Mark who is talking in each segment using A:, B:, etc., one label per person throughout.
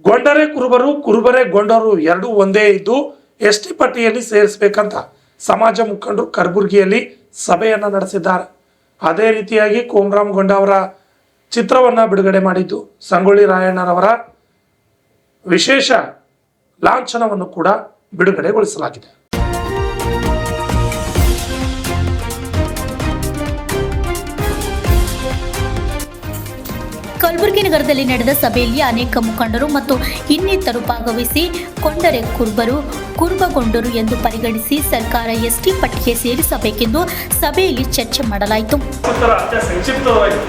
A: ಗೊಂಡರೆ ಕುರುಬರು, ಕುರುಬರೇ ಗೊಂಡರು ಎರಡೂ ಒಂದೇ ಇದ್ದು ಎಸ್ಟಿ ಪಟ್ಟಿಯಲ್ಲಿ ಸೇರಿಸಬೇಕಂತ ಸಮಾಜ ಮುಖಂಡರು ಕಲಬುರಗಿಯಲ್ಲಿ ಸಭೆಯನ್ನು ನಡೆಸಿದ್ದಾರೆ. ಅದೇ ರೀತಿಯಾಗಿ ಕೋಮರಾಮ್ ಗೊಂಡ ಅವರ ಚಿತ್ರವನ್ನು ಬಿಡುಗಡೆ ಮಾಡಿದ್ದು ಸಂಗೊಳ್ಳಿ ರಾಯಣ್ಣನವರ ವಿಶೇಷ ಲಾಂಛನವನ್ನು ಕೂಡ ಬಿಡುಗಡೆಗೊಳಿಸಲಾಗಿದೆ.
B: ಕಲಬುರಗಿ ನಗರದಲ್ಲಿ ನಡೆದ ಸಭೆಯಲ್ಲಿ ಅನೇಕ ಮುಖಂಡರು ಮತ್ತು ಇನ್ನಿತರರು ಭಾಗವಹಿಸಿ ಕೊಂಡರೆ ಕುರುಬರು, ಕುರುಬಗೊಂಡರು ಎಂದು ಪರಿಗಣಿಸಿ ಸರ್ಕಾರ ಎಸ್ಟಿ ಪಟ್ಟಿಗೆ ಸೇರಿಸಬೇಕೆಂದು ಸಭೆಯಲ್ಲಿ ಚರ್ಚೆ ಮಾಡಲಾಯಿತು.
C: ಸಂಕ್ಷಿಪ್ತವಾಗಿ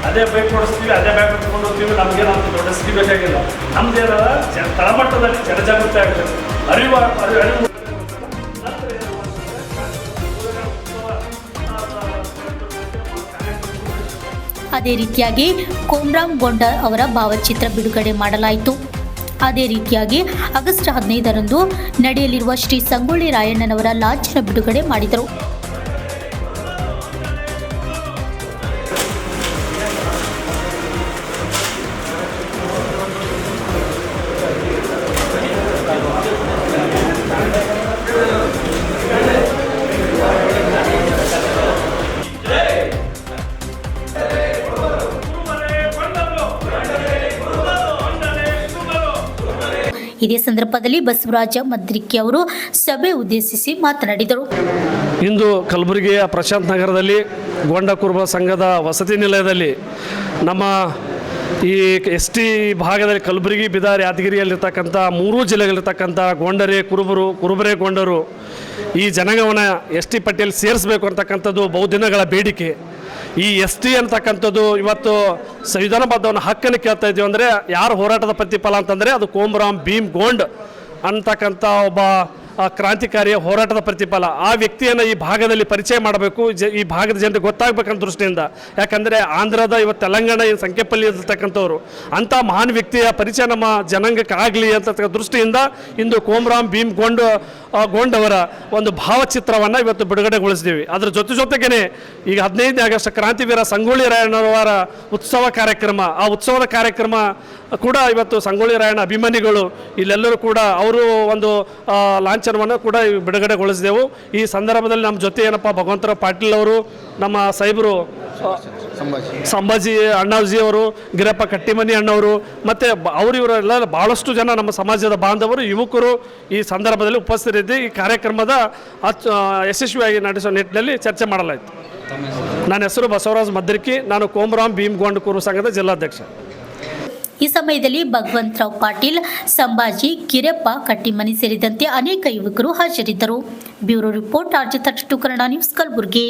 C: ಅದೇ ಬೈಕ್ ಕೊಡಿಸ್ತೀವಿ, ಅದೇ ಬ್ಯಾಗ್ ತಗೊಂಡು ಹೋಗ್ತೀವಿ, ನಮಗೆ ದೊಡ್ಡ ಸ್ಥಿತಿ ಬೇಕಾಗಿಲ್ಲ. ನಮ್ದೇನ ತಳಮಟ್ಟದಲ್ಲಿ ಜನಜಾಗೃತಿ ಆಗಬೇಕು, ಅರಿವು
B: ಅದೇ ರೀತಿಯಾಗಿ ಕೋಮರಾಮ್ ಗೊಂಡ ಅವರ ಭಾವಚಿತ್ರ ಬಿಡುಗಡೆ ಮಾಡಲಾಯಿತು. ಅದೇ ರೀತಿಯಾಗಿ ಆಗಸ್ಟ್ 15ರಂದು ನಡೆಯಲಿರುವ ಶ್ರೀ ಸಂಗೊಳ್ಳಿ ರಾಯಣ್ಣನವರ ಲಾಂಛನ ಬಿಡುಗಡೆ ಮಾಡಿದರು. ಇದೇ ಸಂದರ್ಭದಲ್ಲಿ ಬಸವರಾಜ ಮದ್ರಿಕಿ ಅವರು ಸಭೆ ಉದ್ದೇಶಿಸಿ ಮಾತನಾಡಿದರು.
C: ಇಂದು ಕಲಬುರಗಿಯ ಪ್ರಶಾಂತ್ ನಗರದಲ್ಲಿ ಗೊಂಡ ಕುರುಬ ಸಂಘದ ವಸತಿ ನಿಲಯದಲ್ಲಿ ನಮ್ಮ ಈ ಎಸ್ಟಿ ಭಾಗದಲ್ಲಿ ಕಲಬುರಗಿ, ಬೀದರ್, ಯಾದಗಿರಿಯಲ್ಲಿರ್ತಕ್ಕಂಥ 3 ಜಿಲ್ಲೆಗಳಿರ್ತಕ್ಕಂಥ ಗೊಂಡರೆ ಕುರುಬರು, ಕುರುಬರೇ ಗೊಂಡರು ಈ ಜನಾಂಗವನ್ನು ಎಸ್ಟಿ ಪಟ್ಟಿಯಲ್ಲಿ ಸೇರಿಸಬೇಕು ಅಂತಕ್ಕಂಥದ್ದು ಬಹುದಿನಗಳ ಬೇಡಿಕೆ. ಈ ಎಸ್ಟಿ ಅಂತಕ್ಕಂಥದ್ದು ಇವತ್ತು ಸಂವಿಧಾನಬದ್ಧವನ್ನು ಹಕ್ಕನ್ನು ಕೇಳ್ತಾ ಇದ್ದೀವಿ. ಅಂದರೆ ಯಾರು ಹೋರಾಟದ ಪ್ರತಿಫಲ ಅಂತಂದರೆ ಅದು ಕೋಮರಾಮ್ ಭೀಮ್ ಗೊಂಡ್ ಅಂತಕ್ಕಂಥ ಒಬ್ಬ ಕ್ರಾಂತಿಕಾರಿಯ ಹೋರಾಟದ ಪ್ರತಿಫಲ. ಆ ವ್ಯಕ್ತಿಯನ್ನು ಈ ಭಾಗದಲ್ಲಿ ಪರಿಚಯ ಮಾಡಬೇಕು, ಈ ಭಾಗದ ಜನರಿಗೆ ಗೊತ್ತಾಗಬೇಕಂತ ದೃಷ್ಟಿಯಿಂದ. ಯಾಕಂದರೆ ಆಂಧ್ರದ ಇವತ್ತು ತೆಲಂಗಾಣ ಸಂಖ್ಯೆಪಲ್ಲಿ ಇರ್ತಕ್ಕಂಥವ್ರು ಅಂಥ ಮಹಾನ್ ವ್ಯಕ್ತಿಯ ಪರಿಚಯ ನಮ್ಮ ಜನಾಂಗಕ್ಕೆ ಆಗಲಿ ಅಂತ ದೃಷ್ಟಿಯಿಂದ ಇಂದು ಕೋಮರಾಮ್ ಭೀಮ್ ಗೊಂಡ್ ಅವರ ಒಂದು ಭಾವಚಿತ್ರವನ್ನು ಇವತ್ತು ಬಿಡುಗಡೆಗೊಳಿಸಿದ್ದೀವಿ. ಅದರ ಜೊತೆಗೇ ಈಗ 15ನೇ ಆಗಸ್ಟ್ ಕ್ರಾಂತಿವೀರ ಸಂಗೊಳ್ಳಿ ರಾಯಣ್ಣನವರ ಉತ್ಸವ ಕಾರ್ಯಕ್ರಮ, ಆ ಉತ್ಸವದ ಕಾರ್ಯಕ್ರಮ ಕೂಡ ಇವತ್ತು ಸಂಗೊಳ್ಳಿ ರಾಯಣ್ಣ ಅಭಿಮಾನಿಗಳು ಇಲ್ಲೆಲ್ಲರೂ ಕೂಡ ಅವರು ಒಂದು ಲಾಂಛನವನ್ನು ಕೂಡ ಬಿಡುಗಡೆಗೊಳಿಸಿದೆವು. ಈ ಸಂದರ್ಭದಲ್ಲಿ ನಮ್ಮ ಜೊತೆ ಏನಪ್ಪ ಭಗವಂತರಾವ್ ಪಾಟೀಲ್ ಅವರು, ನಮ್ಮ ಸಾಹೇಬರು ಸಂಭಾಜಿ ಅಣ್ಣಾಜಿ ಅವರು, ಗಿರಪ್ಪ ಕಟ್ಟಿಮನಿ ಅಣ್ಣವರು ಮತ್ತು ಇವರೆಲ್ಲ ಭಾಳಷ್ಟು ಜನ ನಮ್ಮ ಸಮಾಜದ ಬಾಂಧವರು, ಯುವಕರು ಈ ಸಂದರ್ಭದಲ್ಲಿ ಉಪಸ್ಥಿತರಿದ್ದು ಈ ಕಾರ್ಯಕ್ರಮದ ಯಶಸ್ವಿಯಾಗಿ ನಡೆಸುವ ನಿಟ್ಟಿನಲ್ಲಿ ಚರ್ಚೆ ಮಾಡಲಾಯಿತು. ನನ್ನ ಹೆಸರು ಬಸವರಾಜ ಮದ್ರಿಕಿ, ನಾನು ಕೋಮರಾಮ್ ಭೀಮ್ ಗೊಂಡ ಕುರುಬ ಸಂಘದ ಜಿಲ್ಲಾಧ್ಯಕ್ಷ.
B: ಈ ಸಮಯದಲ್ಲಿ ಭಗವಂತರಾವ್ ಪಾಟೀಲ್, ಸಂಭಾಜಿ, ಗಿರಪ್ಪ ಕಟ್ಟಿಮನಿ ಸೇರಿದಂತೆ ಅನೇಕ ಯುವಕರು ಹಾಜರಿದ್ದರು. Bureau report, RJ32 Kannada news, Kalaburagi.